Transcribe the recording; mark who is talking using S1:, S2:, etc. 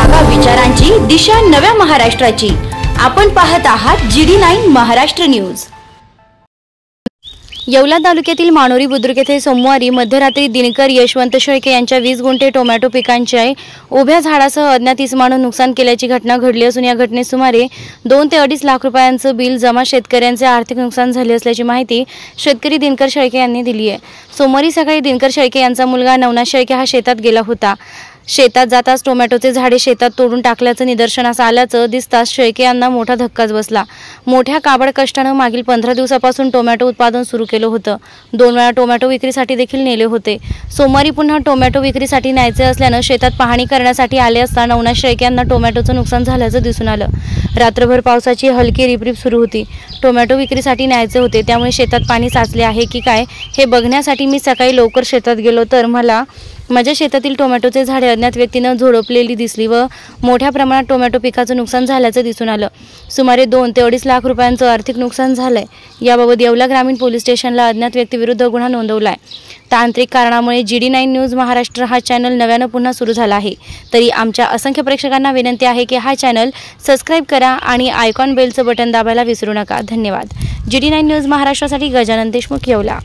S1: जागा विचारांची दिशा नव्या महाराष्ट्राची। आपण पाहत आहात GD9 महाराष्ट्र न्यूज। येवला तालुक्यातील मानोरी बुद्रुक येथे सोमवारी मध्यरात्री दिनकर यशवंत शेळके यांच्या 20 गुंठे टोमॅटो पिकांचे उभ्या झाडासह अज्ञात इसमानं नुकसान केल्याची घटना घडली असून या घटनेत सुमारे 2 ते 2.5 लाख रुपयांचे बिल जमा शेतकऱ्यांचे आर्थिक नुकसान झाले असल्याची माहिती शेतकरी दिनकर शेळके यांनी दिली आहे। सोमवारी सकाळी दिनकर शेळके यांचा मुलगा नवनाथ शेळके हा शेतात गेला होता। शेतात जाताच टोमॅटोचे झाडे शेतात तोडून टाकल्याचं निदर्शनास आल्याचं दिसताच शेळके यांना मोठा धक्काच बसला। मोठ्या काबड कष्टाने मागील 15 दिवसापासून टोमॅटो उत्पादन सुरू केलं होतं। 2 वेळा टोमॅटो विक्रीसाठी देखील नेले होते। सोमवारी पुन्हा टोमॅटो विक्रीसाठी न्यायचे असल्याने शेतात पाहणी करण्यासाठी आले असता नवनाथ शेळके यांना टोमॅटोचं नुकसान झाल्याचं दिसून आलं। रात्रभर पावसाची हलकी रिपरिप सुरू होती। टोमॅटो विक्रीसाठी न्यायचे होते, त्यामुळे शेतात पाणी साचले आहे की काय हे बघण्यासाठी मी सकाळी लवकर शेतात गेलो तर मला माझ्या शेतातील टोमॅटोचे झाडे अज्ञात व्यक्तीने झोडपलेली दिसली व मोठ्या प्रमाणात टोमॅटो पिकाचं नुकसान झाल्याचं दिसून आलं। सुमारे 2 ते 2.5 लाख रुपयांचं आर्थिक नुकसान झालंय। याबाबत येवला ग्रामीण पोलीस स्टेशनला अज्ञात व्यक्तीविरुद्ध गुन्हा नोंदवलाय। तांत्रिक कारणामुळे GD9 न्यूज महाराष्ट्र हा चॅनल नव्याने पुन्हा सुरू झाला आहे, तरी आमच्या असंख्य प्रेक्षकांना विनंती आहे की हा चॅनल सबस्क्राइब करा आणि आयकॉन बेलचं बटन दाबायला विसरू नका। धन्यवाद। GD9 न्यूज महाराष्ट्रासाठी गजानन देशमुख, येवला।